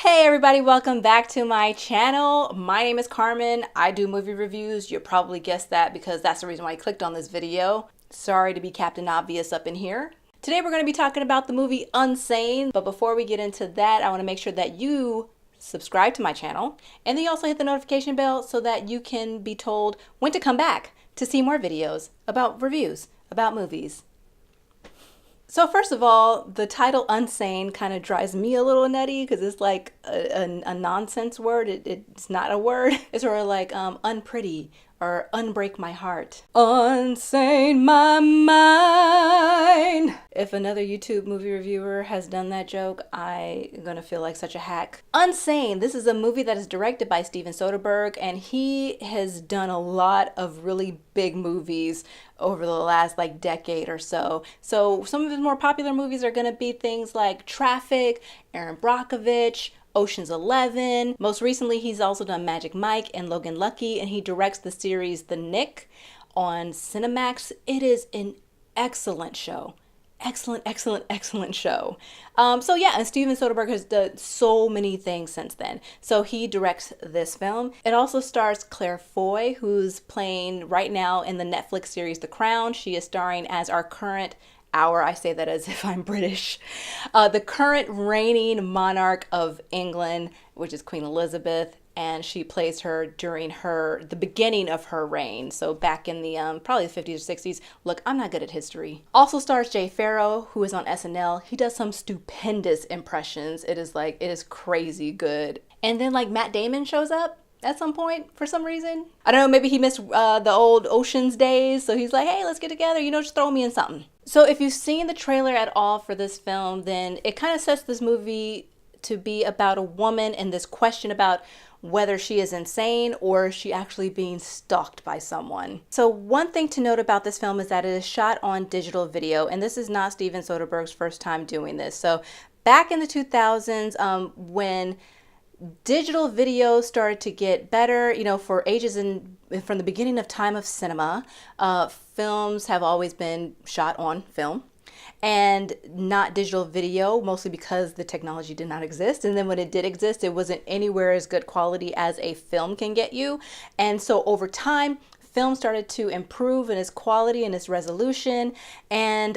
Hey everybody, welcome back to my channel. My name is Carmen. I do movie reviews. You probably guessed that because that's the reason why I clicked on this video. Sorry to be Captain Obvious up in here. Today we're going to be talking about the movie Unsane, but before we get into that, I want to make sure that you subscribe to my channel and then you also hit the notification bell so that you can be told when to come back to see more videos about reviews, about movies. So first of all, the title Unsane kind of drives me a little nutty because it's like a nonsense word. It's not a word. It's sort of like unpretty or unbreak my heart. Unsane my mind. If another YouTube movie reviewer has done that joke, I'm gonna feel like such a hack. Unsane. This is a movie that is directed by Steven Soderbergh, and he has done a lot of really big movies over the last like decade or so. So some of his more popular movies are gonna be things like Traffic, Aaron Brockovich, Ocean's 11. Most recently, he's also done Magic Mike and Logan Lucky, and he directs the series The Knick on Cinemax. It is an excellent show. Excellent show. So yeah, and Steven Soderbergh has done so many things since then. So he directs this film. It also stars Claire Foy, who's playing right now in the Netflix series The Crown. She is starring as our current I say that as if I'm British. The current reigning monarch of England, which is Queen Elizabeth, and she plays her during the beginning of her reign. So back in the probably the 50s or 60s. Look, I'm not good at history. Also stars Jay Farrow, who is on SNL. He does some stupendous impressions. It is crazy good. And then like Matt Damon shows up at some point for some reason. I don't know, maybe he missed the old Ocean's days, so he's like, hey, let's get together, just throw me in something. So if you've seen the trailer at all for this film, then it kind of sets this movie to be about a woman and this question about whether she is insane or is she actually being stalked by someone. So one thing to note about this film is that it is shot on digital video, and this is not Steven Soderbergh's first time doing this. So back in the 2000s, when digital video started to get better, for ages from the beginning of time of cinema, films have always been shot on film and not digital video, mostly because the technology did not exist. And then when it did exist, it wasn't anywhere as good quality as a film can get you. And so over time, film started to improve in its quality and its resolution, and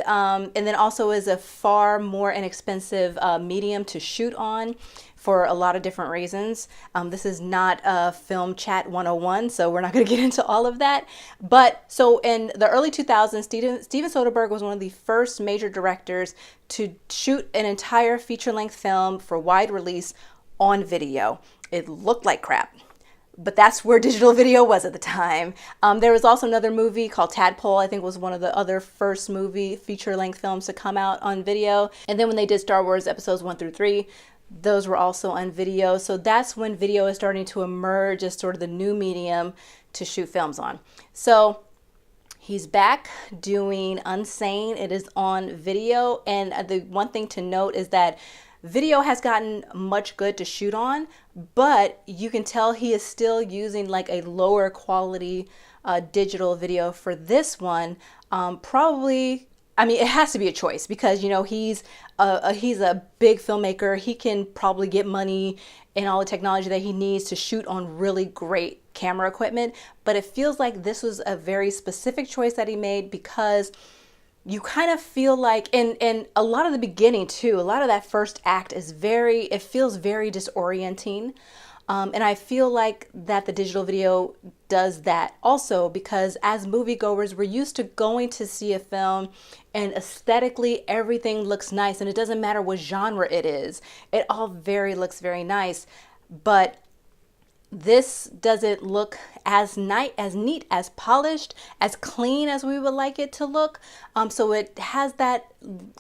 then also is a far more inexpensive medium to shoot on for a lot of different reasons. This is not a film chat 101, so we're not going to get into all of that. But so in the early 2000s, Steven Soderbergh was one of the first major directors to shoot an entire feature-length film for wide release on video. It looked like crap, but that's where digital video was at the time. There was also another movie called Tadpole, I think was one of the other first movie feature-length films to come out on video. And then when they did Star Wars episodes 1 through 3, those were also on video. So that's when video is starting to emerge as sort of the new medium to shoot films on. So he's back doing Unsane. It is on video. And the one thing to note is that video has gotten much good to shoot on, but you can tell he is still using like a lower quality digital video for this one. Probably, I mean, it has to be a choice because, he's a big filmmaker. He can probably get money and all the technology that he needs to shoot on really great camera equipment. But it feels like this was a very specific choice that he made because you kind of feel like, and a lot of the beginning too, a lot of that first act is it feels very disorienting. And I feel like that the digital video does that also because as moviegoers, we're used to going to see a film and aesthetically everything looks nice and it doesn't matter what genre it is. It all looks very nice, but this doesn't look as neat, as polished, as clean as we would like it to look. So it has that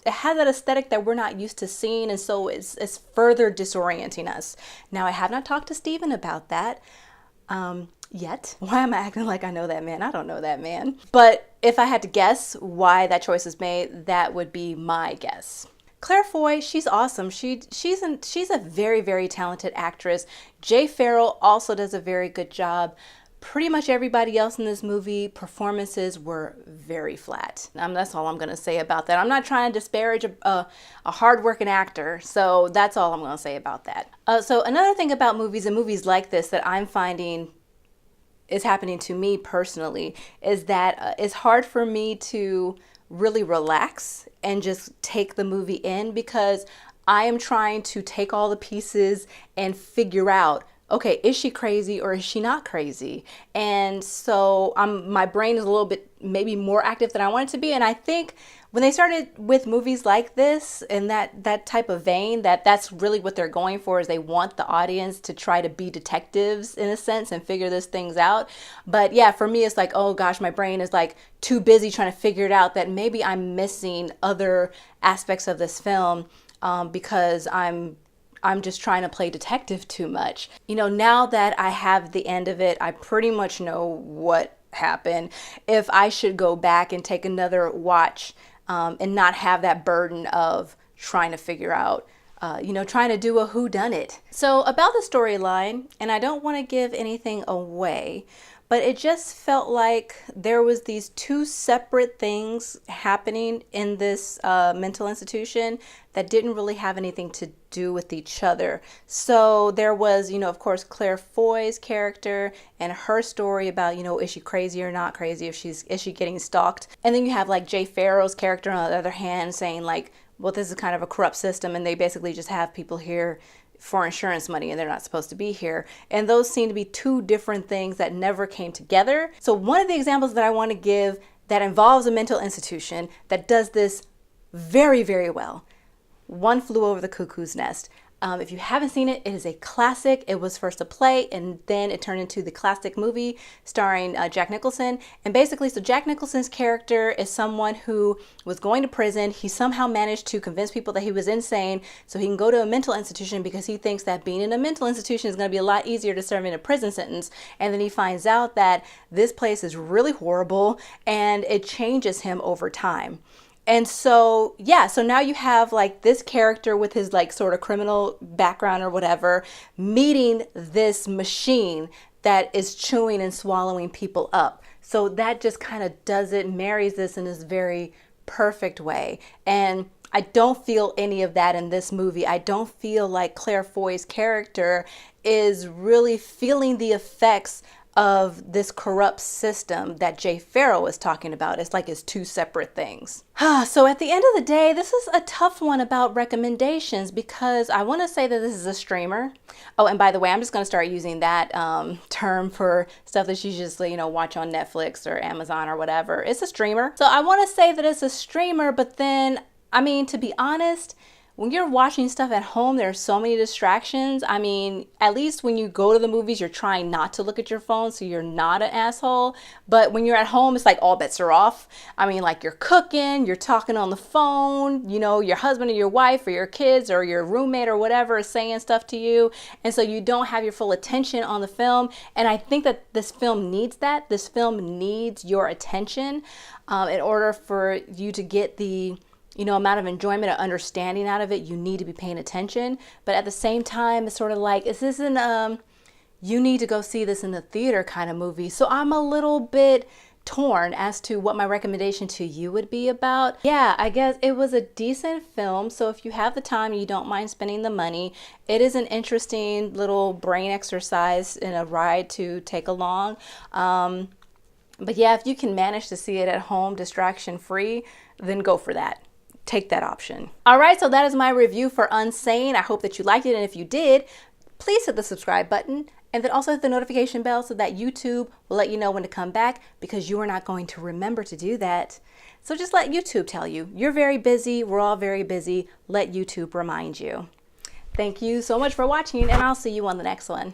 aesthetic that we're not used to seeing, and so it's further disorienting us. Now, I have not talked to Steven about that yet. Why am I acting like I know that man? I don't know that man. But if I had to guess why that choice is made, that would be my guess. Claire Foy, she's awesome. She's a very, very talented actress. Jay Farrow also does a very good job. Pretty much everybody else in this movie, performances were very flat. That's all I'm going to say about that. I'm not trying to disparage a hardworking actor, so that's all I'm going to say about that. So another thing about movies and movies like this that I'm finding is happening to me personally is that it's hard for me to really relax and just take the movie in, because I am trying to take all the pieces and figure out, okay, is she crazy or is she not crazy? And so my brain is a little bit maybe more active than I want it to be. And I think when they started with movies like this and that type of vein, that's really what they're going for, is they want the audience to try to be detectives in a sense and figure these things out. But yeah, for me, it's like, oh gosh, my brain is like too busy trying to figure it out that maybe I'm missing other aspects of this film because I'm just trying to play detective too much. You know, now that I have the end of it, I pretty much know what happened. If I should go back and take another watch and not have that burden of trying to figure out, trying to do a whodunit. So about the storyline, and I don't want to give anything away, but it just felt like there was these two separate things happening in this mental institution that didn't really have anything to do with each other. So there was, of course, Claire Foy's character and her story about, is she crazy or not crazy? Is she getting stalked? And then you have like Jay Farrow's character on the other hand saying like, well, this is kind of a corrupt system and they basically just have people here for insurance money and they're not supposed to be here. And those seem to be two different things that never came together. So one of the examples that I want to give that involves a mental institution that does this very, very well, One Flew Over the Cuckoo's Nest. If you haven't seen it, it is a classic. It was first a play and then it turned into the classic movie starring Jack Nicholson. And basically, so Jack Nicholson's character is someone who was going to prison. He somehow managed to convince people that he was insane so he can go to a mental institution because he thinks that being in a mental institution is going to be a lot easier to serve in a prison sentence. And then he finds out that this place is really horrible and it changes him over time. And so, yeah, so now you have like this character with his like sort of criminal background or whatever, meeting this machine that is chewing and swallowing people up. So that just kind of does it, marries this in this very perfect way. And I don't feel any of that in this movie. I don't feel like Claire Foy's character is really feeling the effects of this corrupt system that Jay Farrow is talking about. It's like it's two separate things. So at the end of the day, this is a tough one about recommendations because I want to say that this is a streamer. Oh, and by the way, I'm just going to start using that term for stuff that you just, watch on Netflix or Amazon or whatever. It's a streamer. So I want to say that it's a streamer, but then, to be honest, when you're watching stuff at home, there are so many distractions. At least when you go to the movies, you're trying not to look at your phone so you're not an asshole. But when you're at home, it's like all bets are off. Like you're cooking, you're talking on the phone, your husband or your wife or your kids or your roommate or whatever is saying stuff to you. And so you don't have your full attention on the film. And I think that this film needs that. This film needs your attention in order for you to get the amount of enjoyment or understanding out of it. You need to be paying attention. But at the same time, it's sort of like, is this you need to go see this in the theater kind of movie. So I'm a little bit torn as to what my recommendation to you would be about. Yeah, I guess it was a decent film. So if you have the time and you don't mind spending the money, it is an interesting little brain exercise and a ride to take along. But yeah, if you can manage to see it at home distraction free, then go for that. Take that option. All right, so that is my review for Unsane. I hope that you liked it, and if you did, please hit the subscribe button and then also hit the notification bell so that YouTube will let you know when to come back, because you are not going to remember to do that. So just let YouTube tell you. You're very busy. We're all very busy. Let YouTube remind you. Thank you so much for watching, and I'll see you on the next one.